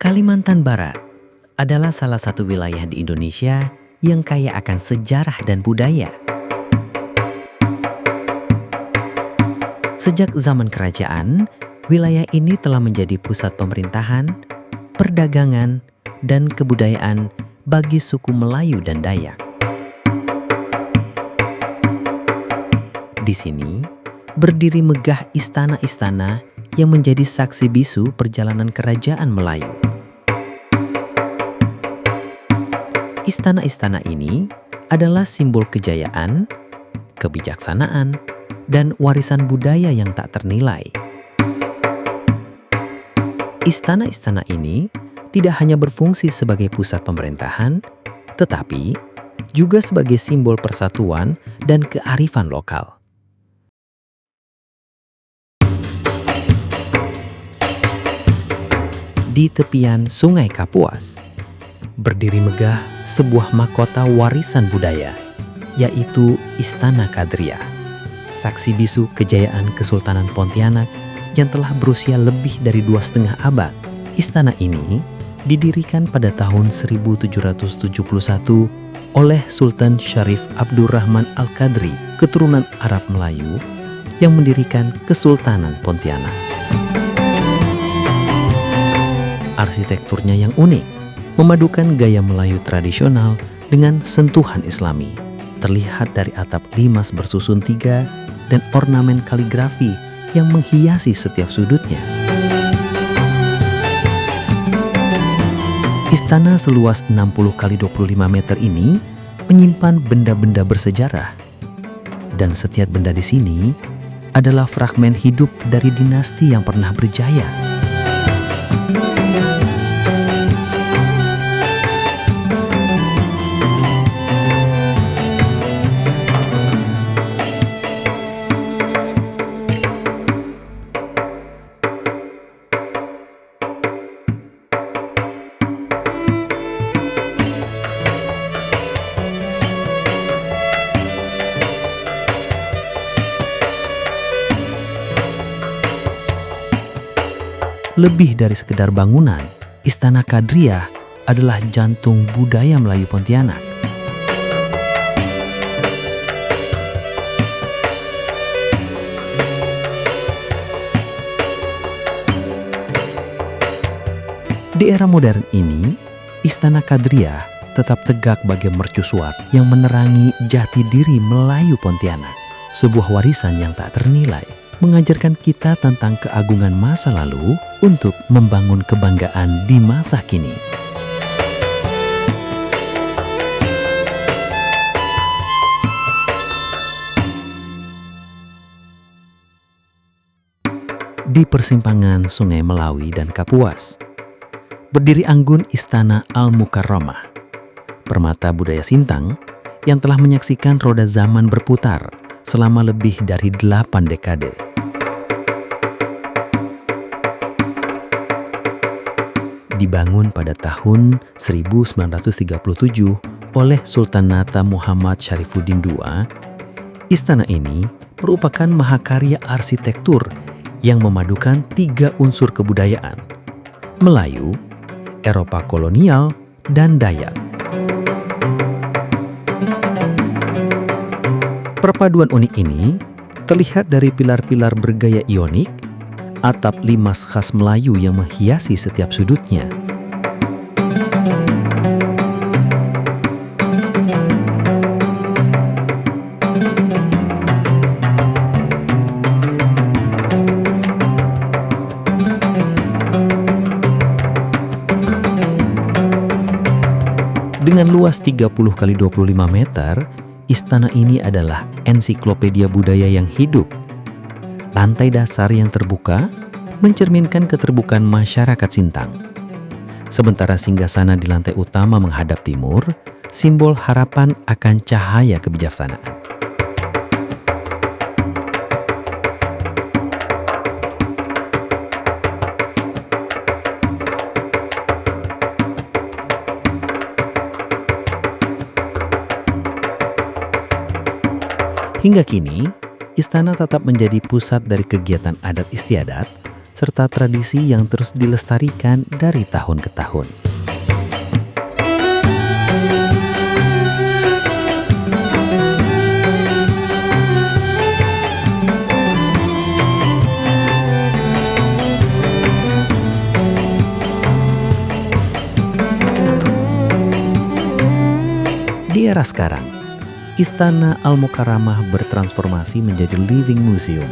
Kalimantan Barat adalah salah satu wilayah di Indonesia yang kaya akan sejarah dan budaya. Sejak zaman kerajaan, wilayah ini telah menjadi pusat pemerintahan, perdagangan, dan kebudayaan bagi suku Melayu dan Dayak. Di sini, berdiri megah istana-istana yang menjadi saksi bisu perjalanan kerajaan Melayu. Istana-istana ini adalah simbol kejayaan, kebijaksanaan, dan warisan budaya yang tak ternilai. Istana-istana ini tidak hanya berfungsi sebagai pusat pemerintahan, tetapi juga sebagai simbol persatuan dan kearifan lokal. Di tepian Sungai Kapuas, berdiri megah sebuah mahkota warisan budaya, yaitu Istana Kadriah, saksi bisu kejayaan Kesultanan Pontianak yang telah berusia lebih dari 2,5 abad. Istana ini didirikan pada tahun 1771 oleh Sultan Syarif Abdurrahman Al-Qadri, keturunan Arab Melayu, yang mendirikan Kesultanan Pontianak. Arsitekturnya yang unik, memadukan gaya Melayu tradisional dengan sentuhan Islami. Terlihat dari atap limas bersusun 3 dan ornamen kaligrafi yang menghiasi setiap sudutnya. Istana seluas 60 x 25 meter ini menyimpan benda-benda bersejarah. Dan setiap benda di sini adalah fragmen hidup dari dinasti yang pernah berjaya. Lebih dari sekedar bangunan, Istana Kadriah adalah jantung budaya Melayu Pontianak. Di era modern ini, Istana Kadriah tetap tegak bagai mercusuar yang menerangi jati diri Melayu Pontianak, sebuah warisan yang tak ternilai, mengajarkan kita tentang keagungan masa lalu untuk membangun kebanggaan di masa kini. Di persimpangan Sungai Melawi dan Kapuas, berdiri anggun Istana Al-Mukarramah, permata budaya Sintang yang telah menyaksikan roda zaman berputar selama lebih dari 8 dekade. Dibangun pada tahun 1937 oleh Sultan Nata Muhammad Syarifuddin II, istana ini merupakan mahakarya arsitektur yang memadukan 3 unsur kebudayaan: Melayu, Eropa kolonial, dan Dayak. Perpaduan unik ini terlihat dari pilar-pilar bergaya ionik, atap limas khas Melayu yang menghiasi setiap sudutnya. Dengan luas 30 x 25 meter, istana ini adalah ensiklopedia budaya yang hidup. Lantai dasar yang terbuka mencerminkan keterbukaan masyarakat Sintang. Sementara singgasana di lantai utama menghadap timur, simbol harapan akan cahaya kebijaksanaan. Hingga kini, istana tetap menjadi pusat dari kegiatan adat istiadat serta tradisi yang terus dilestarikan dari tahun ke tahun. Di era sekarang, Istana Al-Mukarramah bertransformasi menjadi living museum,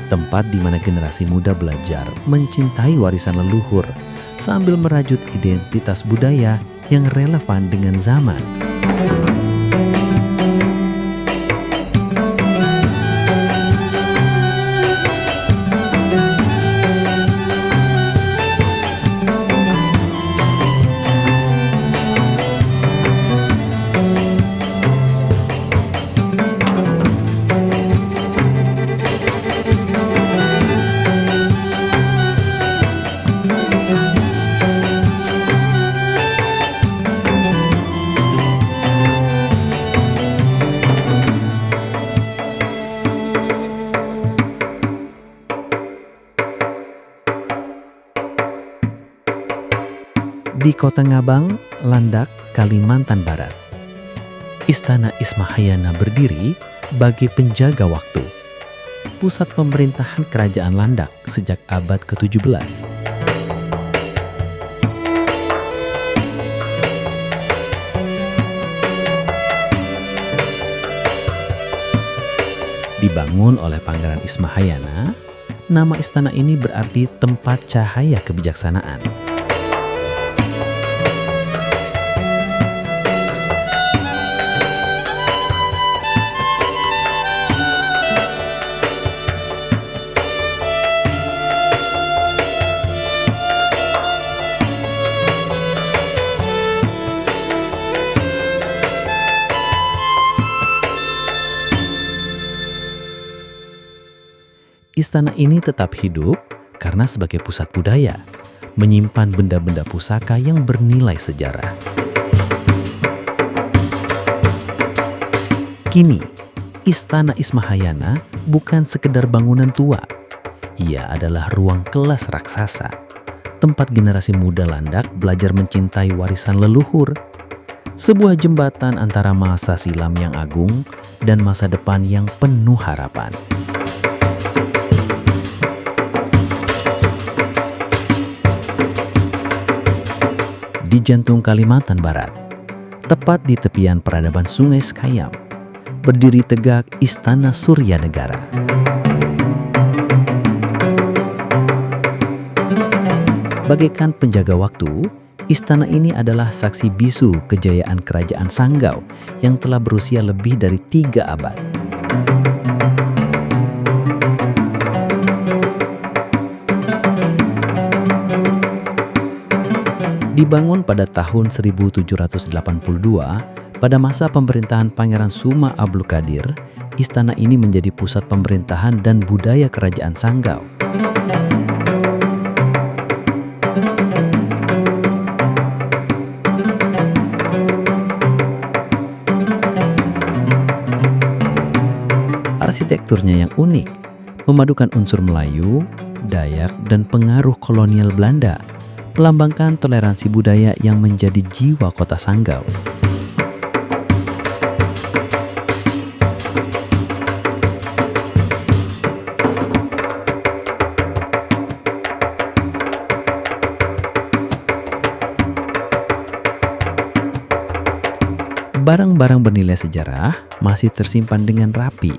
tempat di mana generasi muda belajar mencintai warisan leluhur sambil merajut identitas budaya yang relevan dengan zaman. Di Kota Ngabang, Landak, Kalimantan Barat, Istana Ismahayana berdiri sebagai penjaga waktu, pusat pemerintahan Kerajaan Landak sejak abad ke-17. Dibangun oleh Pangeran Ismahayana, nama istana ini berarti tempat cahaya kebijaksanaan. Istana ini tetap hidup karena sebagai pusat budaya, menyimpan benda-benda pusaka yang bernilai sejarah. Kini, Istana Ismahayana bukan sekedar bangunan tua. Ia adalah ruang kelas raksasa, tempat generasi muda Landak belajar mencintai warisan leluhur. Sebuah jembatan antara masa silam yang agung dan masa depan yang penuh harapan. Di jantung Kalimantan Barat, tepat di tepian peradaban Sungai Sekayam, berdiri tegak Istana Surya Negara. Bagaikan penjaga waktu, istana ini adalah saksi bisu kejayaan Kerajaan Sanggau yang telah berusia lebih dari 3 abad. Dibangun pada tahun 1782, pada masa pemerintahan Pangeran Suma Abdul Qadir, istana ini menjadi pusat pemerintahan dan budaya Kerajaan Sanggau. Arsitekturnya yang unik, memadukan unsur Melayu, Dayak, dan pengaruh kolonial Belanda, melambangkan toleransi budaya yang menjadi jiwa kota Sanggau. Barang-barang bernilai sejarah masih tersimpan dengan rapi,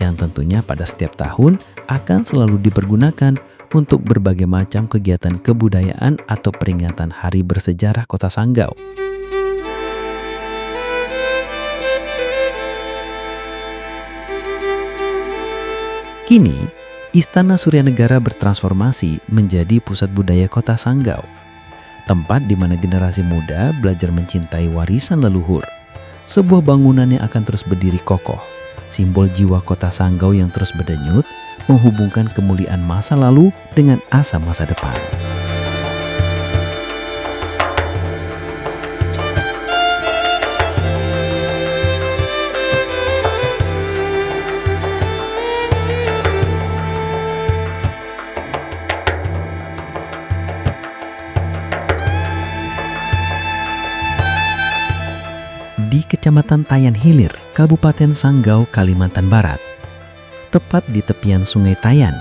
yang tentunya pada setiap tahun akan selalu dipergunakan untuk berbagai macam kegiatan kebudayaan atau peringatan Hari Bersejarah Kota Sanggau. Kini, Istana Surya Negara bertransformasi menjadi pusat budaya Kota Sanggau, tempat di mana generasi muda belajar mencintai warisan leluhur. Sebuah bangunan yang akan terus berdiri kokoh, simbol jiwa Kota Sanggau yang terus berdenyut, menghubungkan kemuliaan masa lalu dengan asa masa depan. Kecamatan Tayan Hilir, Kabupaten Sanggau, Kalimantan Barat. Tepat di tepian Sungai Tayan,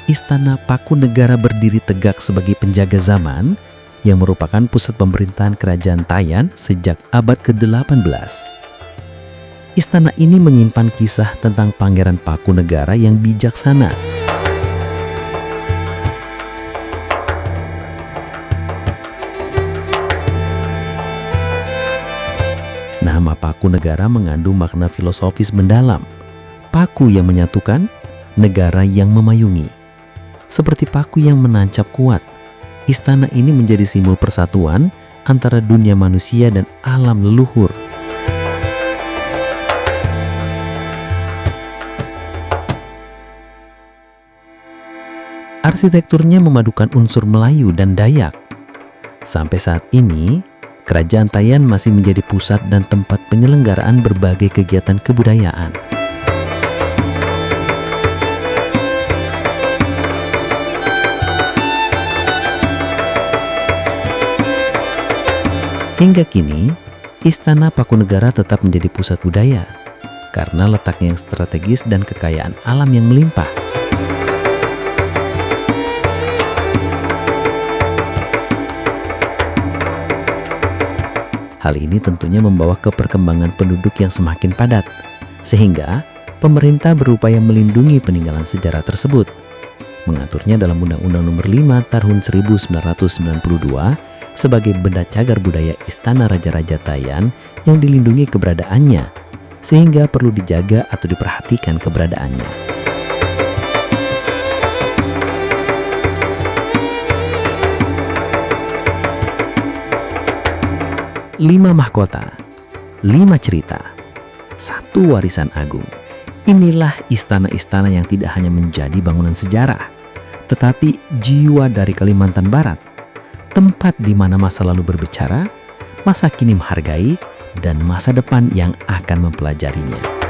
Istana Pakunegara berdiri tegak sebagai penjaga zaman yang merupakan pusat pemerintahan Kerajaan Tayan sejak abad ke-18. Istana ini menyimpan kisah tentang Pangeran Pakunegara yang bijaksana. Nama Pakunegara mengandung makna filosofis mendalam. Paku yang menyatukan, negara yang memayungi. Seperti paku yang menancap kuat, istana ini menjadi simbol persatuan antara dunia manusia dan alam leluhur. Arsitekturnya memadukan unsur Melayu dan Dayak. Sampai saat ini, Kerajaan Tayan masih menjadi pusat dan tempat penyelenggaraan berbagai kegiatan kebudayaan. Hingga kini, Istana Pakunegara tetap menjadi pusat budaya karena letaknya yang strategis dan kekayaan alam yang melimpah. Hal ini tentunya membawa ke perkembangan penduduk yang semakin padat, sehingga pemerintah berupaya melindungi peninggalan sejarah tersebut. Mengaturnya dalam Undang-Undang Nomor 5 Tahun 1992 sebagai benda cagar budaya Istana Raja-Raja Tayan yang dilindungi keberadaannya, sehingga perlu dijaga atau diperhatikan keberadaannya. 5 mahkota, 5 cerita, 1 warisan agung. Inilah istana-istana yang tidak hanya menjadi bangunan sejarah, tetapi jiwa dari Kalimantan Barat. Tempat di mana masa lalu berbicara, masa kini menghargai, dan masa depan yang akan mempelajarinya.